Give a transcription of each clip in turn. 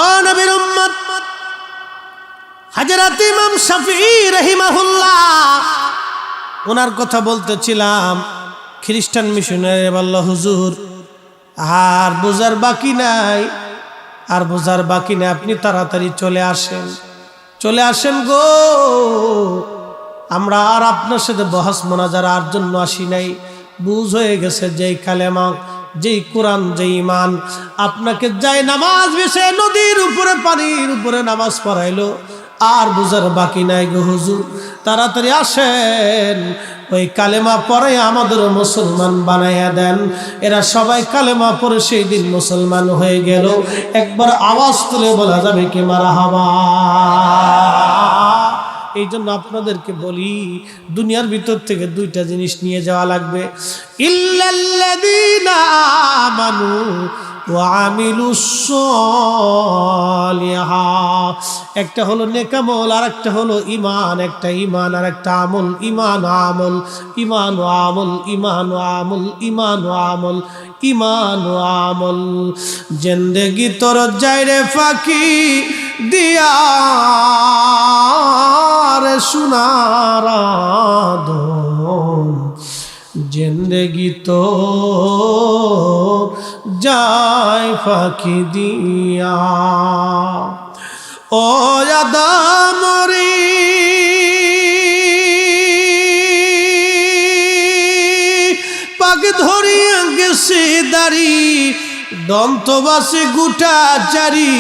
ও নবীর উম্মত, হযরত ইমাম শাফিঈ রাহিমাহুল্লাহ ওনার কথা বলতেছিলাম। খ্রিস্টান মিশনারি বলল, হুজুর আর বোঝার বাকি নাই, আর বোঝার বাকি নাই, আপনি তাড়াতাড়ি চলে আসেন গো। আমরা আর আপনার সাথে বহস মোনাজারার জন্য আসি নাই। বুঝ হয়ে গেছে যেই কালেমা, যেই কোরআন, যেই ঈমান আপনাকে যাই নামাজ বেশে নদীর উপরে পানির উপরে নামাজ পড়াইলো, আর বুঝার বাকি নাই গো হুজুর, তাড়াতাড়ি আসেন, ওই কালেমা পড়ে আমাদের মুসলমান বানাইয়া দেন। এরা সবাই কালেমা পড়ে সেই দিন মুসলমান হয়ে গেল। একবার আওয়াজ তুলে বলা যাবে কি মারহাবা। এই জন্য আপনাদেরকে বলি, দুনিয়ার ভিতর থেকে দুইটা জিনিস নিয়ে যাওয়া লাগবে। ইল্লাল্লাযীনা আমানু ওয়া আমিলুস সালিহাত, একটা হলো নেক আমল, আর একটা হলো ঈমান। একটা ঈমান আর একটা আমল, ঈমান ও আমল, ঈমান ও আমল, ঈমান ও আমল, ঈমান ও আমল, ঈমান ও আমল। জিন্দেগি তোর যাইরে ফাঁকি দিয়া রে সোনার আদম, জিন্দেগি তো যায় ফাঁকি দিয়া। ও আদম রে পাক ধরিয়া গেছে দাড়ি, দন্তবাসে গুটা চারি,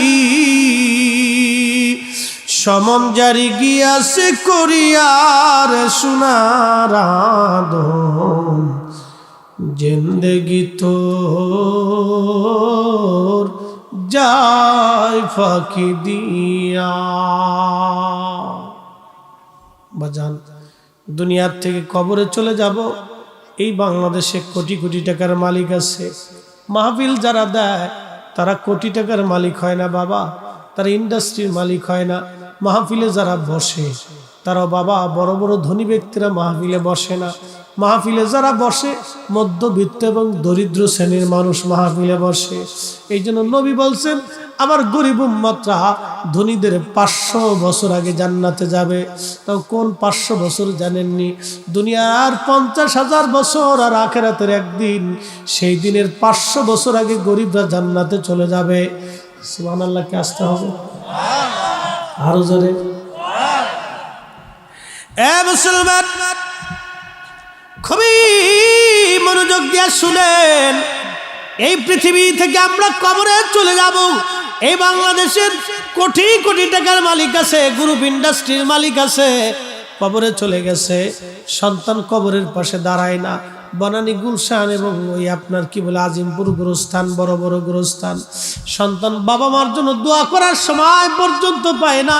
সমন জারি গিয়াছে করিয়ার সোনার আদম, জিন্দেগি তোর যায় ফাঁকি দিয়া। বাজান, দুনিয়ার থেকে কবরে চলে যাব। এই বাংলাদেশে কোটি কোটি টাকার মালিক আছে, মাহফিল যারা দেয় তারা কোটি টাকার মালিক হয় না বাবা, তারা ইন্ডাস্ট্রির মালিক হয় না। মাহফিলে যারা বসে তারা বাবা বড় বড় ধনী ব্যক্তিরা মাহফিলে বসে না। মাহফিলে যারা বসে মধ্যবিত্ত এবং দরিদ্র শ্রেণীর মানুষ মাহফিলে বসে। এই জন্য নবী বলছেন, আমার গরিব উম্মতরা ধনীদের 500 বছর আগে জান্নাতে যাবে। তাও কোন 500 বছর জানেননি? দুনিয়ার 50,000 বছর আর আখিরাতের একদিন, সেই দিনের 500 বছর আগে গরিবরা জান্নাতে চলে যাবে। সুবহানাল্লাহ, কে আসতে হবে আরো জোরে। এ মুসলমান, খুবই মনোযোগ দিয়ে শুনেন। এই পৃথিবী থেকে আমরা কবরে চলে যাব। এই বাংলাদেশের কোটি কোটি টাকার মালিক আছে, গ্রুপ ইন্ডাস্ট্রির মালিক আছে, কবরে চলে গেছে। সন্তান কবরের পাশে দাঁড়ায় না। বনানী, গুলশান এবং ওই আপনার কি বলে আজিমপুর গোরস্থান, বড় বড় গোরস্থান, সন্তান বাবা মার জন্য দোয়া করার সময় পর্যন্ত পায় না।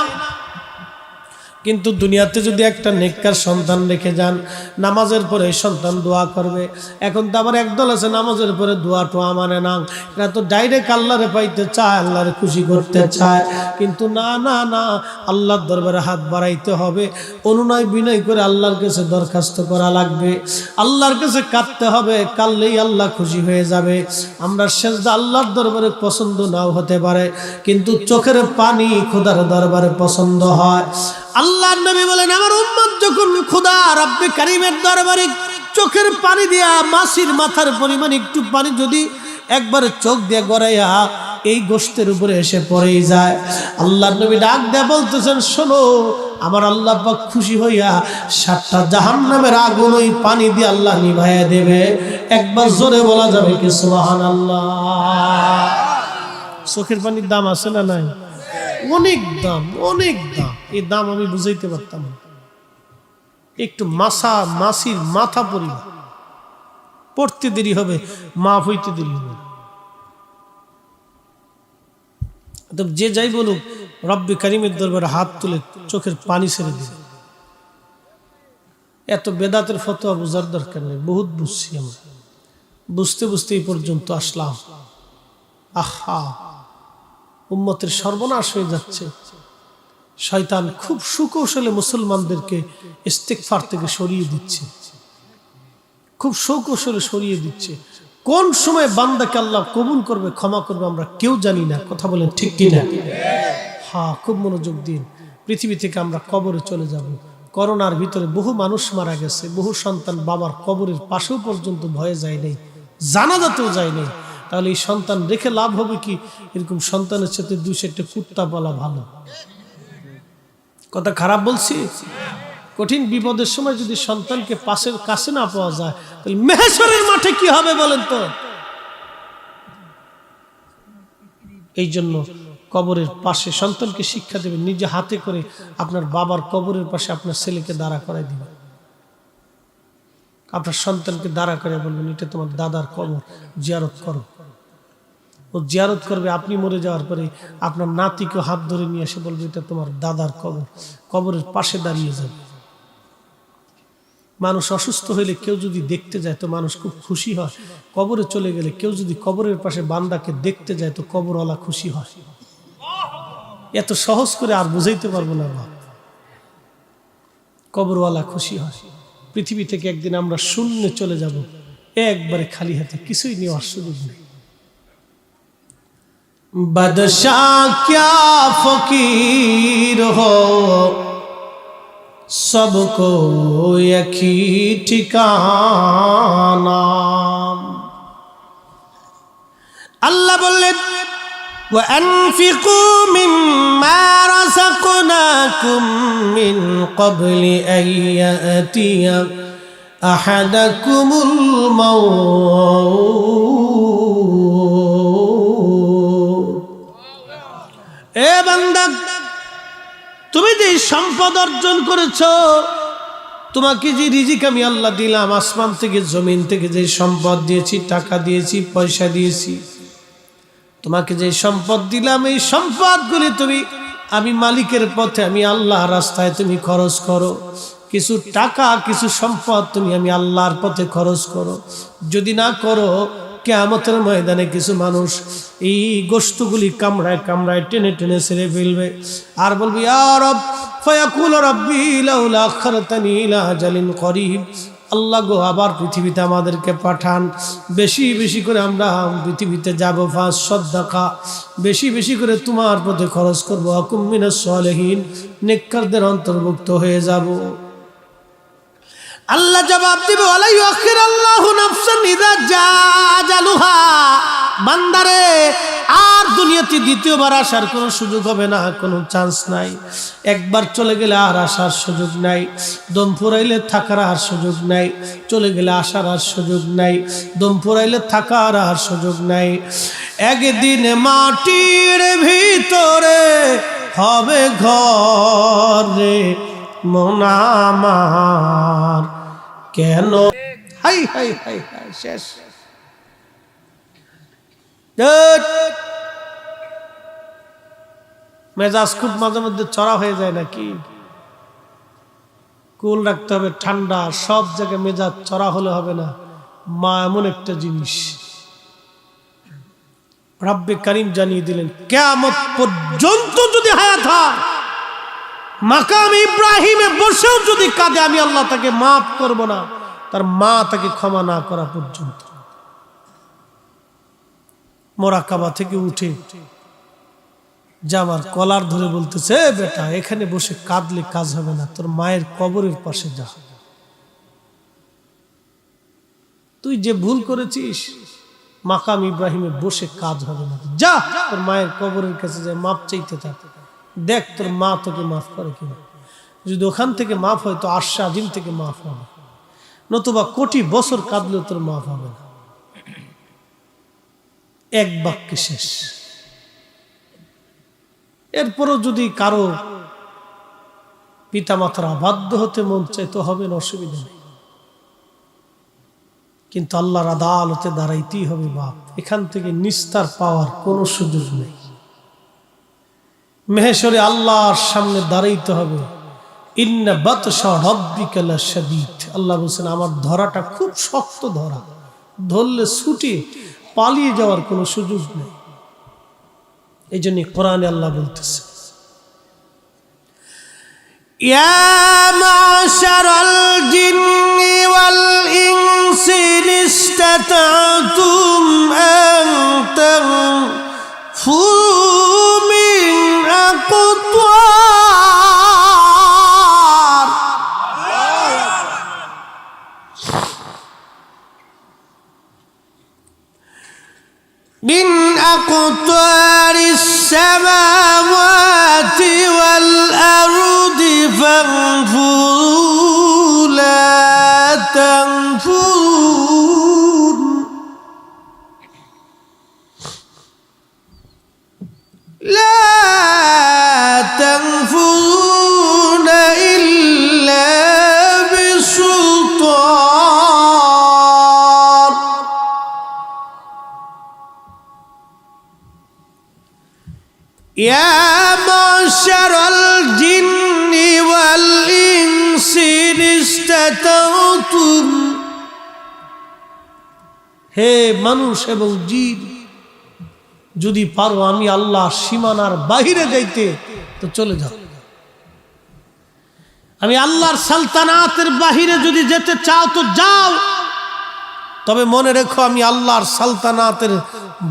কিন্তু দুনিয়াতে যদি একটা নেককার সন্তান রেখে যান, নামাজের পরে সন্তান দোয়া করবে। এখন তো আবার একদল আছে নামাজের পরে দোয়া টোয়া মানে না, এরা তো ডাইরেক্ট আল্লাহরে পাইতে চায়, আল্লাহরে খুশি করতে চায়। কিন্তু না না না, আল্লাহর দরবারে হাত বাড়াইতে হবে, অনুনয় বিনয় করে আল্লাহর কাছে দরখাস্ত করা লাগবে, আল্লাহর কাছে কাঁদতে হবে, কাঁদলেই আল্লাহ খুশি হয়ে যাবে। আমরা সেজদা আল্লাহর দরবারে পছন্দ নাও হতে পারে, কিন্তু চোখের পানি খোদার দরবারে পছন্দ হয়। আল্লাহর নবী বলেন, আমার উম্মত যখন খোদা রব্বে কারীমের দরবারে চোখের পানি দিয়া মাছির মাথার পরিমাণ একটু পানি যদি একবার চোখ দিয়ে গড়াইয়া এই গোশতের উপরে এসে পড়েই যায়, আল্লাহর নবী ডাক দেয়া বলতেছেন, শোনো, আমার আল্লাহ পাক খুশি হইয়া 7টা জাহান্নামের আগুন ওই পানি দিয়ে আল্লাহ নিভাইয়া দেবে। একবার জোরে বলা যাবে কি সুবহানাল্লাহ। চোখের পানির দাম আছে না নাই? অনেক দাম, অনেক দাম। এই দাম আমি বুঝাইতে পারতাম না। একটু মাছির মাথা পড়তে দেরি হবে, মাফ হইতে দেরি হবে। যে যাই বলুক, রব্বে কারীমের দরবারে হাত তুলে চোখের পানি ছেড়ে দিবে। এত বেদাতের ফতোয়া বোঝার দরকার নেই, বহুত বুঝছি আমরা, বুঝতে বুঝতে এই পর্যন্ত আসলাম। আহা, উম্মতের সর্বনাশ হয়ে যাচ্ছে। শয়তান খুব সুকৌশলে মুসলমানদেরকে ইস্তিগফার থেকে সরিয়ে দিচ্ছে, খুব সুকৌশলে সরিয়ে দিচ্ছে। কোন সময় বান্দাকে আল্লাহ কবুল করবে, ক্ষমা করবে, আমরা কেউ জানি না। কথা বলেন ঠিক কিনা? হ্যাঁ, খুব মনোযোগ দিন। পৃথিবী থেকে আমরা কবরে চলে যাব। করোনার ভিতরে বহু মানুষ মারা গেছে, বহু সন্তান বাবার কবরের পাশেও পর্যন্ত ভয়ে যায় নাই, জানাজাতেও যায় নাই। তাহলে এই সন্তান রেখে লাভ হবে কি? এরকম সন্তানের সাথে 2-4টা কুত্তা বলা ভালো। কথা খারাপ বলছি? কঠিন বিপদের সময় যদি সন্তানকে পাশের কাছে না পাওয়া যায়, তাহলে মেহেশ্বরের মাঠে কি হবে বলেন তো? এই জন্য কবরের পাশে সন্তানকে শিক্ষা দেবেন, নিজে হাতে করে আপনার বাবার কবরের পাশে আপনার ছেলেকে দাঁড়া করাই দিবেন। আপনার সন্তানকে দাঁড়া করে বলবেন, এটা তোমার দাদার কবর, জিয়ারত করো। ও জিয়ারত করবে। আপনি মরে যাওয়ার পরে আপনার নাতিকে হাত ধরে নিয়ে এসে বলবে, এটা তোমার দাদার কবর। কবরের পাশে দাঁড়িয়ে যাবে। মানুষ অসুস্থ হইলে কেউ যদি দেখতে যায় তো মানুষ খুব খুশি হয়। কবরে চলে গেলে কেউ যদি কবরের পাশে বান্দাকে দেখতে যায় তো কবরওয়ালা খুশি হয়। এত সহজ করে আর বুঝাইতে পারবো না। কবরওয়ালা খুশি হয়। পৃথিবী থেকে একদিন আমরা শূন্যে চলে যাব, একবারে খালি হাতে, কিছুই নেওয়ার সুযোগ নেই। বাদশাহ क्या फकीर हो, सबको एक ही ठिकाना। আল্লাহ বললেন, وأنفقوا مما رزقناكم من قبل أن يأتي أحدكم الموت। এ বান্দা, তুমি যে সম্পদ অর্জন করেছো, তোমাকে যে রিজিক আমি আল্লাহ দিলাম, আসমান থেকে জমিন থেকে যে সম্পদ দিয়েছি, টাকা দিয়েছি, পয়সা দিয়েছি, তোমাকে যে সম্পদ দিলাম, এই সম্পদগুলি তুমি আমি মালিকের পথে, আমি আল্লাহর রাস্তায় তুমি খরচ করো। কিছু টাকা, কিছু সম্পদ তুমি আমি আল্লাহর পথে খরচ করো। যদি না করো, কিয়ামতের ময়দানে কিছু মানুষ এই গোশতগুলি কামড়ায় কামড়ায় টেনে টেনে ছেড়ে ফেলবে আর বলবে, ইয়া রব, ফায়াকুল রব্বি লাউলা আখারতানি ইলা আজালিন করিব। আল্লাহ গো, আবার পৃথিবীতে আমাদেরকে পাঠান, বেশি বেশি করে আমরা পৃথিবীতে যাব, ফাস সাদাকা, বেশি বেশি করে তোমার পথে খরচ করবো, আকুম মিনাস সালিহিন, নেককারদের অন্তর্ভুক্ত হয়ে যাব। আল্লাহ জবাব দিবে, ওয়ালা ইউআখিরুল্লাহু নাফসান ইযা জাআ আজালুহা। বান্দারে, আর দুনিয়াতে দ্বিতীয়বার আসার কোনো সুযোগ হবে না, কোনো চান্স নাই। একবার চলে গেলে আর আসার সুযোগ নাই। দম ফুরাইলে থাকার আর সুযোগ নাই, চলে গেলে আসার আর সুযোগ নাই। দম ফুরাইলে থাকার আর সুযোগ নাই। একদিন মাটির ভিতরে হবে ঘর রে মন আমার, কেন হাই হাই হাই হাই, শেষ। মেজাজ খুব মাঝে মধ্যে চড়া হয়ে যায় নাকি? কুল রাখতে হবে, ঠান্ডা, সব জায়গায় মেজাজ চড়া হলে হবে না। মা এমন একটা জিনিস, রব্বে কারীম জানিয়ে দিলেন, কিয়ামত পর্যন্ত যদি হায়াত হয়, মাকাম ইব্রাহিমে বসেও যদি কাঁদে, আমি আল্লাহ তাকে মাফ করব না, তার মা তাকে ক্ষমা না করা পর্যন্ত। মোরাকাবা থেকে উঠে জামার কলার ধরে বলতেছে, বেটা, এখানে বসে কাঁদলে কাজ হবে না, তোর মায়ের কবরের পাশে যা। তুই যে ভুল করেছিস, মাকাম ইব্রাহিমে বসে কাজ হবে না, যা তোর মায়ের কবরের কাছে যায়, মাপ চাইতে থাক, দেখ তোর মা তোকে মাফ করে কিনা। যদি ওখান থেকে মাফ হয় তো আরশে আজিম থেকে মাফ হবে, নতুবা কোটি বছর কাঁদলেও তোর মাফ হবে না। এক বাক্যে শেষ। এরপরও যদি কারো পিতা মাতার অবাধ্য হতে মন চায় তো হবে না, অসুবিধা নেই, কিন্তু আল্লাহর আদালতে দাঁড়াইতেই হবে বাপ। এখান থেকে নিস্তার পাওয়ার কোনো সুযোগ নেই। মেহেশরে আল্লাহর সামনে দাঁড়াইতে হবে। ইন্না বাতশা রাব্বিকা লাশাদীদ। আল্লাহ বলেন, আমার ধরাটা খুব শক্ত ধরা, ধরলে ছুটে পালিয়ে যাওয়ার কোনো সুযোগ নেই। এই জন্য কোরআনে আল্লাহ বলতেছে, ইয়া মাশারাল জিন্নি ওয়াল ইনসি استطعتم أن تنفذوا من أقطار السماوات والأرض فانفذوا لا تنفذون لا تنفذون إلا بسلطان يا معشر الجن والإنس إن استطعتم হে মানুষ এবং জিন যদি পারো আমি আল্লাহ সীমানার বাহিরে যাইতে তো চলে যাও আমি আল্লাহর সালতানাতের বাহিরে যদি যেতে চাও তো যাও তবে মনে রেখো আমি আল্লাহর সালতানাতের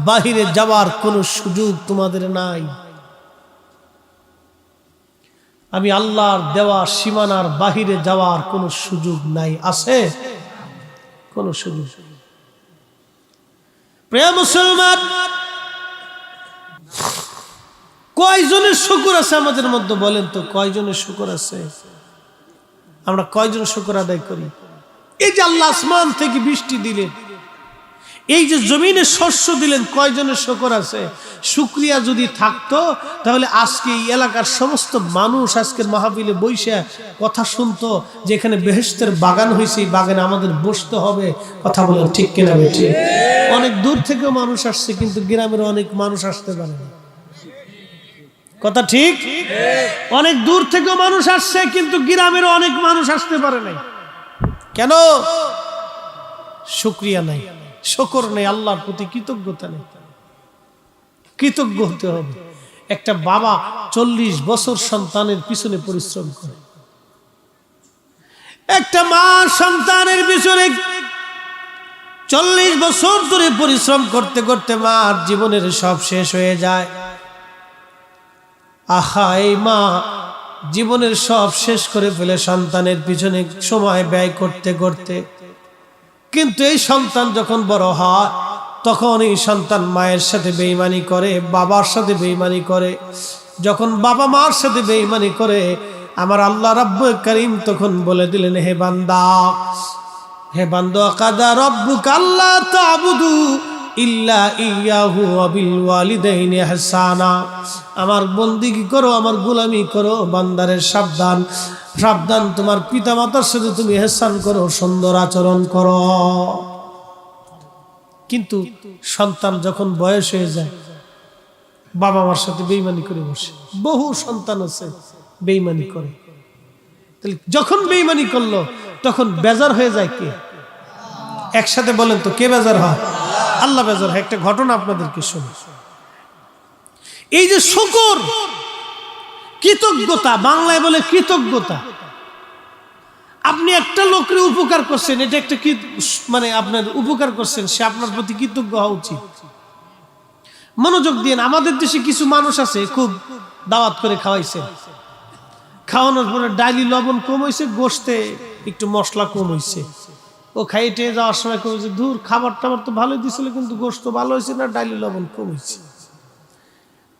বাহিরে যাওয়ার কোনো সুযোগ তোমাদের নাই আমি আল্লাহর দেওয়া সীমানার বাহিরে যাওয়ার কোনো সুযোগ নাই আছে কোনো সুযোগ প্রিয় মুসলমান কয়জনের শুকর আছে আমাদের মধ্যে বলেন তো কয়জনের শুকর আছে আমরা কয়জন শুকর আদায় করি এই যে আল্লাহ আসমান থেকে বৃষ্টি দিলেন এই যে জমিনে শস্য দিলেন কয়জনের শুকর আছে শুকরিয়া যদি থাকতো তাহলে আজকে এই এলাকার সমস্ত মানুষ আজকের মাহফিলে বসে কথা শুনতো যে এখানে বেহেশতের বাগান হয়েছে এই বাগানে আমাদের বসতে হবে কথা বলেন ঠিক কিনা বেঠিক অনেক দূর থেকেও মানুষ আসছে কিন্তু গ্রামের অনেক মানুষ আসতে পারে না কথা ঠিক অনেক দূর থেকেও মানুষ আসছে কিন্তু গ্রামের অনেক মানুষ আসতে পারে নাই কেন শুকরিয়া নাই শুকর নেই আল্লাহর প্রতি কৃতজ্ঞতা নেই কৃতজ্ঞ হতে হবে একটা বাবা 40 বছর সন্তানের পিছনে পরিশ্রম করে একটা মা সন্তানের পিছনে 40 বছর ধরে পরিশ্রম করতে করতে মার জীবনের সব শেষ হয়ে যায় আহা এই মা জীবনের সব শেষ করে ফেলে সন্তানের পিছনে সময় ব্যয় করতে করতে কিন্তু এই সন্তান যখন বড় হয় তখন এই সন্তান মায়ের সাথে বেঈমানি করে বাবার সাথে বেঈমানি করে যখন বাবা মার সাথে বেঈমানি করে আমার আল্লাহ রাব্বুল কারীম তখন বলে দিলেন হে বান্দা কাদা রাব্বুকা আল্লা তা'বুদু ইল্লা ইয়াহু ওয়া বিল ওয়ালিদাইনি ইহসানা আমার বন্দেগী করো আমার গোলামি করো বান্দারে সাবধান সাবধান তোমার পিতামাতার সাথে তুমি ইহসান করো সুন্দর আচরণ করো কিন্তু সন্তান যখন বয়স হয়ে যায় বাবা মার সাথে বেঈমানি করে বসে বহু সন্তান আছে বেঈমানি করে তাহলে যখন বেঈমানি করলো তখন বেজার হয়ে যায় কে একসাথে বলেন তো কে বেজার হয় আল্লাহ বেজার হয় একটা ঘটনা আপনাদেরকে শুনি এই যে শুকর কৃতজ্ঞতা বাংলায় বলে কৃতজ্ঞতা আপনি একটা লোকের উপকার করছেন এটা একটা মানে আপনার উপকার করছেন সে আপনার প্রতি কৃতজ্ঞ হওয়া উচিত মনোযোগ দিন আমাদের দেশে কিছু মানুষ আছে খুব দাওয়াত করে খাওয়াইছে খাওয়ানোর পরে ডাইলি লবণ কম হয়েছে গোশতে একটু মশলা কম হয়েছে ও খাইতে যাওয়ার সময় কম হয়েছে দূর খাবার টাবার তো ভালো দিছিল কিন্তু গোশত ভালো হয়েছে না ডাইলি লবণ কম হয়েছে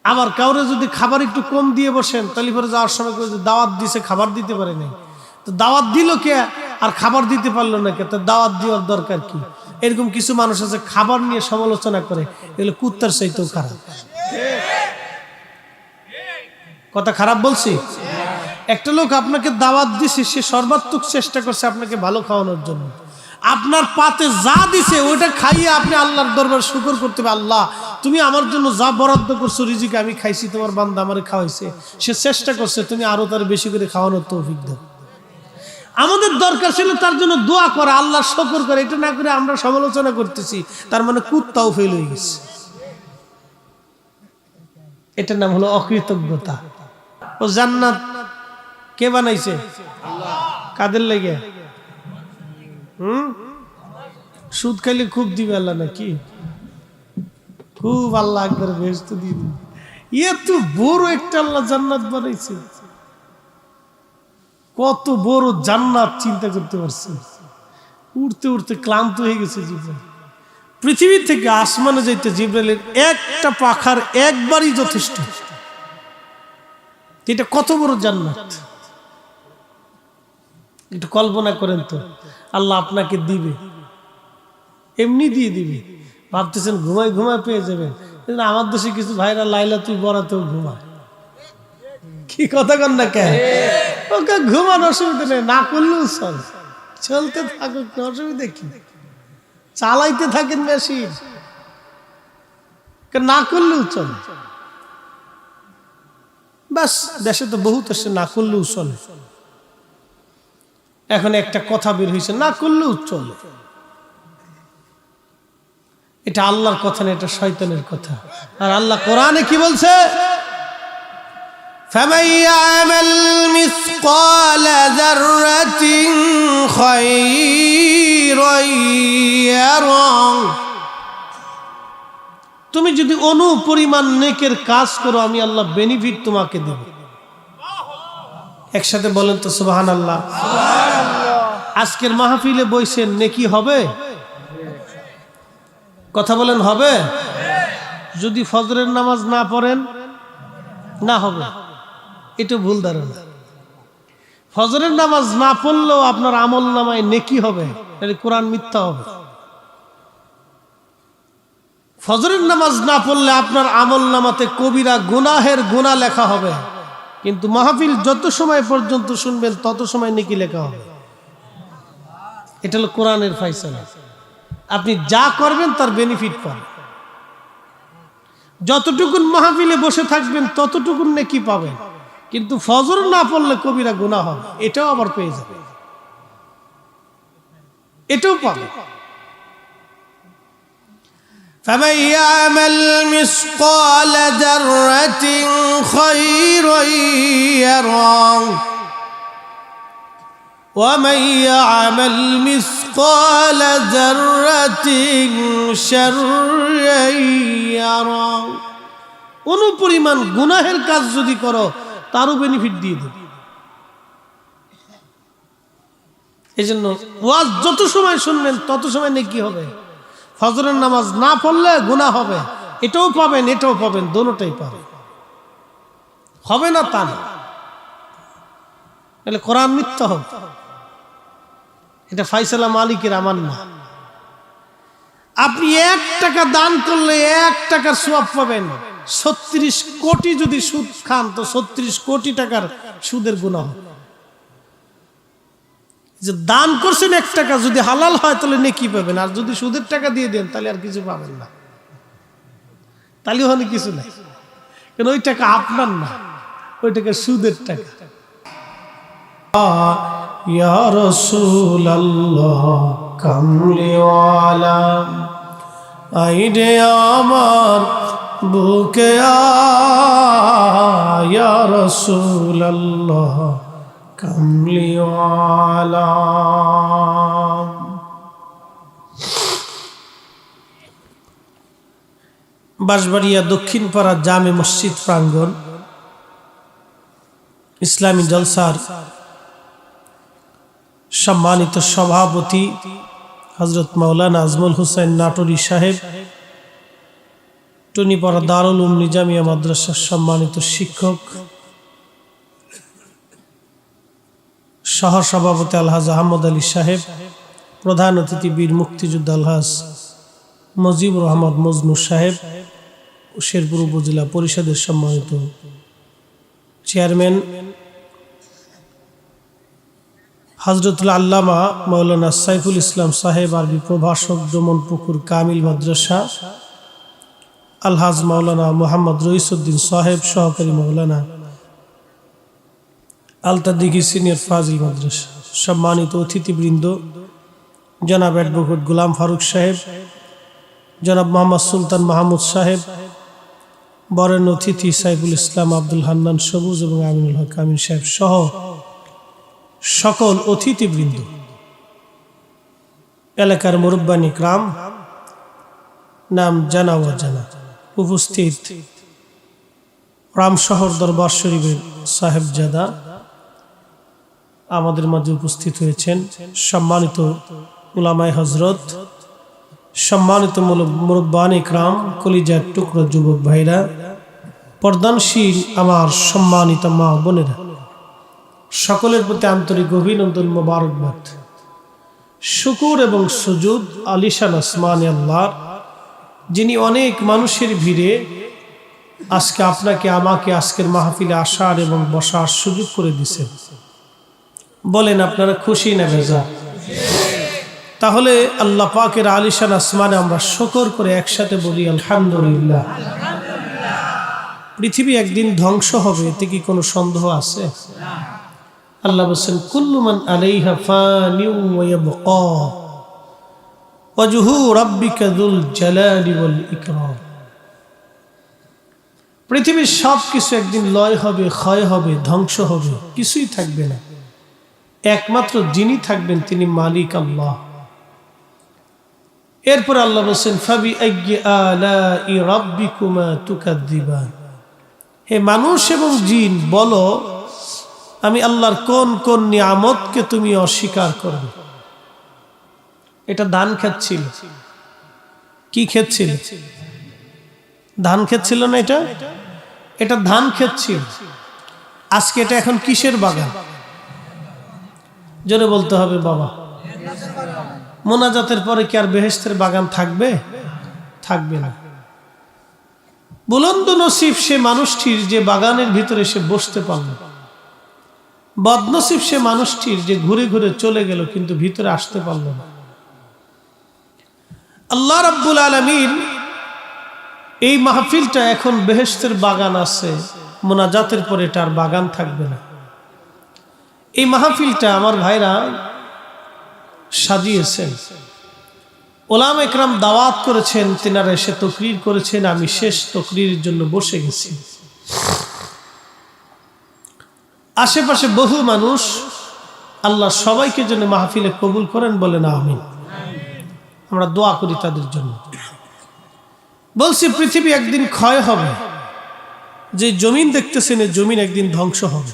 আবার কাউরে যদি খাবার একটু কম দিয়ে বসেন তাহলে পরে যাওয়ার সময় দাওয়াত দিছে খাবার দিতে পারে নাই তো দাওয়াত দিল কে আর খাবার দিতে পারলো না কে তো দাওয়াত দেওয়ার দরকার কি এরকম কিছু মানুষ আছে খাবার নিয়ে সমালোচনা করে এগুলো কুত্তার চাইতেও খারাপ কথা খারাপ বলছি একটা লোক আপনাকে দাওয়াত দিছে সে সর্বাত্মক চেষ্টা করছে আপনাকে ভালো খাওয়ানোর জন্য আপনার পাতে যা দিছে ওটা খাইয়ে আপনি আল্লাহর দরবারে শুকর করতে হবে আল্লাহ তুমি আমার জন্য যা বরাদ্দ করছো রিজিক আমি খাইছি তোমার বান্দা আমারে খাওয়াইছে সে চেষ্টা করছে তুমি আরো তার বেশি করে খাওয়ানোর তৌফিক দাও আমাদের দরকার ছিল তার জন্য দোয়া করা আল্লাহর শুকর করে এটা না করে আমরা সমালোচনা করতেছি তার মানে কুত্তাও ফেল হয়ে গেছে এটার নাম হলো অকৃতজ্ঞতা ও জান্নাত কে বানাইছে আল্লাহ কাদের লাগে সুদ খাইলে খুব দিবে আল্লাহ নাকি? খুব আল্লাহ একবার বেহেশত দিয়ে দিবে। এত বড় একটা আল্লাহ জান্নাত বানাইছে, কত বড় জান্নাত চিন্তা করতে পারছেন? উড়তে উড়তে ক্লান্ত হয়ে গেছে জিব্রাইল। পৃথিবী থেকে আসমানে যাইতে জিব্রাইলের একটা পাখার একবারই যথেষ্ট। এটা কত বড় জান্নাত একটু কল্পনা করেন তো। আল্লাহ আপনাকে দিবে, এমনি দিয়ে দিবে। ভাবতেছেন ঘুমাই ঘুমাই পেয়ে যাবেন। আমার দেশে কিছু ভাইরা লাইলা তুই বরাতেও ঘুমা, কি কথা কন না কেন? ওকে ঘুমানোর অসুবিধা নেই, না করলেও চল, চলতে থাকুক, অসুবিধা কি? চালাইতে থাকেন মেশিন, না করলেও চল। বাস, দেশে তো বহুত আসছে না করলেও চলে। এখন একটা কথা বের হয়েছে, না করলেও চলে। এটা আল্লাহর কথা না, এটা শয়তানের কথা। আর আল্লাহ কোরআনে কি বলছে? فَمَن يَعْمَلْ مِثْقَالَ ذَرَّةٍ خَيْرًا يَرَهُ। তুমি যদি অনুপরিমাণ নেকের কাজ করো, আমি আল্লাহ বেনিফিট তোমাকে দেব। একসাথে বলেন তো সুবহানাল্লাহ। আজকের মাহফিলে বইছেন, নেকি হবে? কথা বলেন হবে? যদি ফজরের নামাজ না পড়েন, না হবে। এটা ভুল ধারণা। ফজরের নামাজ না পড়লেও আপনার আমল নামায় নেকি হবে, তাহলে কোরআন মিথ্যা হবে। ফজরের নামাজ না পড়লে আপনার আমল নামাতে কবিরা গুনাহের গুনাহ লেখা হবে, কিন্তু মাহফিল যত সময় পর্যন্ত শুনবেন তত সময় নেকি লেখা হবে। এটা হলো কোরআনের ফয়সালা। আপনি যা করবেন তার বেনিফিট পাবেন। যতটুকুন মাহফিলে বসে থাকবেন ততটুকুন নেকি পাবেন, কিন্তু ফজর না পড়লে কবিরা গুনাহ হবে, এটাও আবার পেয়ে যাবে, এটাও পাবে। فَمَن يَعْمَلْ مِثْقَالَ ذَرَّةٍ خَيْرًا يَرَهُ وَمَن يَعْمَلْ مِثْقَالَ ذَرَّةٍ شَرًّا يَرَهُ। অনুপরিমাণ গুনাহের কাজ যদি করো, তারও বেনিফিট দিয়ে দেবে। এই জন্য ওয়াজ যত সময় শুনবেন তত সময় নেকি হবে। ফজরের নামাজ না পড়লে গুনাহ হবে, এটাও পাবেন, এটাও পাবেন, দোনোটাই পাবেন। হবে না তা না, তাহলে কোরআন মিথ্যা হবে। এটা ফয়সালা মালিকের, আমার না। আপনি 1 টাকা দান করলে 1 টাকার সওয়াব পাবেন। 36 কোটি যদি সুদ খান তো 36 কোটি টাকার সুদের গুনাহ। যে দান করছেন 1 টাকা, যদি হালাল হয় তাহলে নেকি পাবেন, আর যদি সুদের টাকা দিয়ে দেন তাহলে আর কিছু পাবেন না। তাহলে ওখানে কিছু নাই, কারণ ওই টাকা আপনার না, ওই টাকা সুদের টাকা। ইয়া রাসূলুল্লাহ কামলিওয়ালা, আইরে আমার বুকে ইয়া রাসূলুল্লাহ কামলিওয়ালা। বাঁশবাড়িয়া দক্ষিণ পাড়া জামে মসজিদ প্রাঙ্গণ, ইসলামী জলসার সম্মানিত সভাপতি হযরত মাওলানা আজমল হোসেন নাটোরী সাহেব, টুনিপাড়া দারুল উলুম নিজামিয়া মাদ্রাসার সম্মানিত শিক্ষক, সহসভাপতি আলহাজ আহমদ আলী সাহেব, প্রধান অতিথি বীর মুক্তিযোদ্ধা আলহাজ মুজিবুর রহমান মজনু সাহেব, শেরপুর উপজেলা পরিষদের সম্মানিত চেয়ারম্যান হযরতুল আল্লামা মাওলানা সাইফুল ইসলাম সাহেব, আরবি প্রভাষক, ডোমনপুকুর কামিল মাদ্রাসা, আলহাজ মাওলানা মোহাম্মদ রইসউদ্দিন সাহেব, সহকারী মাওলানা আলতাদিঘি সিনিয়র ফাজিল মাদ্রাসা, সম্মানিত অতিথিবৃন্দ, জনাব অ্যাডভোকেট গোলাম ফারুক সাহেব, জনাব মোহাম্মদ সুলতান মাহমুদ সাহেব, বরেণ্য অতিথি সাইফুল ইসলাম আব্দুল হান্নান সবুজ এবং আমিনুল হক আমিন সাহেব সহ সকল অতিথিবৃন্দ, এলাকার মুরব্বানি ইকরাম, নাম জানা অজানা, উপস্থিত রামশহর দরবার শরীফের সাহেবজাদা আমাদের মাঝে উপস্থিত হয়েছেন, সম্মানিত উলামায়ে হযরত, সম্মানিত মুরব্বানি ইকরাম, কলিজার টুকরো যুবক ভাইরা, পর্দানশীল আমার সম্মানিত মা বোনেরা, সকলের প্রতি আন্তরিক অভিনন্দন, মোবারকবাদ। শুকুর এবং সুজুদ আলিশান আসমানে আল্লাহর, যিনি অনেক মানুষের ভিড়ে আজকে আপনাকে আমাকে আজকের মাহফিলে আসার এবং বসার সুযোগ করে দিয়েছেন। বলেন আপনারা খুশি না বেজার? তাহলে আল্লাহ পাকের আলিশান আসমানে আমরা শুকর করে একসাথে বলি আলহামদুলিল্লাহ। পৃথিবী একদিন ধ্বংস হবে, এতে কি কোনো সন্দেহ আছে? আল্লাহ বলেন কুল্লু মান আলাইহা ফানিউ ওয়া ইয়াবকা ওয়াজহু রাব্বিকা যুল জালালি ওয়াল ইকরাম। পৃথিবীর সব কিছু একদিন লয় হবে, ক্ষয় হবে, ধ্বংস হবে, কিছুই থাকবে না। একমাত্র যিনি থাকবেন তিনি মালিক আল্লাহ। এরপর আল্লাহ বলেন ফাবিআইয়ি আলাই রাব্বিকুমা তুকাযযিবান। হে মানুষ এবং জিন, বলো আমি আল্লাহর কোন কোন নিয়ামতকে তুমি অস্বীকার করবে? এটা ধান ক্ষেত ছিল। কি ক্ষেত ছিল? ধান ক্ষেত ছিল না? এটা ধান ক্ষেত ছিল। আজকে এটা এখন কিসের বাগান? জোরে বলতে হবে বাবা। মোনাজাতের পরে কি আর বেহেশতের বাগান থাকবে? থাকবে না। বুলন্দ নসিব সে মানুষটির যে বাগানের ভিতরে সে বসতে পারল, বদনসিব সে মানুষটির যে ঘুরে ঘুরে চলে গেল কিন্তু ভিতরে আসতে পারল না। আল্লাহ রাব্বুল আলামিন এই মাহফিলটা এখন বেহেশতের বাগান আছে, মোনাজাতের পরে এটার বাগান থাকবে না। এই মাহফিলটা আমার ভাইরা সাজিয়েছেন, ওলামা ইকরাম দাওয়াত করেছেন, তিনারা এসে তাকরীর করেছেন, আমি শেষ তাকরীরের জন্য বসে গেছি। আশেপাশে বহু মানুষ, আল্লাহ সবাইকে যেন মাহফিলে কবুল করেন, বলেন আমিন। আমরা দোয়া করি তাদের জন্য। বলছি পৃথিবী একদিন ক্ষয় হবে, যে জমিন দেখতেছেন এই জমিন একদিন ধ্বংস হবে।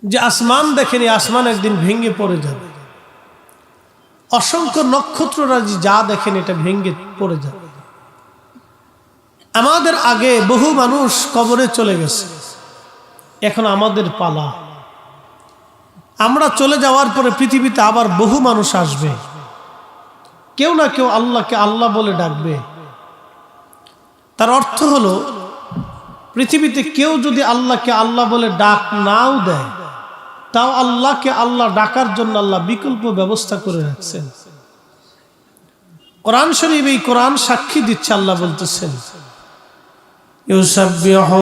যে আসমান দেখেন এই আসমান একদিন ভেঙে পড়ে যাবে। অসংখ্য নক্ষত্ররাজি যা দেখেন এটা ভেঙে পড়ে যাবে। আমাদের আগে বহু মানুষ কবরে চলে গেছে, এখন আমাদের পালা। আমরা চলে যাওয়ার পরে পৃথিবীতে আবার বহু মানুষ আসবে, কেউ না কেউ আল্লাহকে আল্লাহ বলে ডাকবে। তার অর্থ হলো পৃথিবীতে কেউ যদি আল্লাহকে আল্লাহ বলে ডাক নাও দেয়, তাও আল্লাহকে আল্লাহ ডাকার জন্য আল্লাহ বিকল্প ব্যবস্থা করে রাখছেন। কোরআন শরীফ এই কোরআন সাক্ষী দিচ্ছে, আল্লাহ বলতেছেন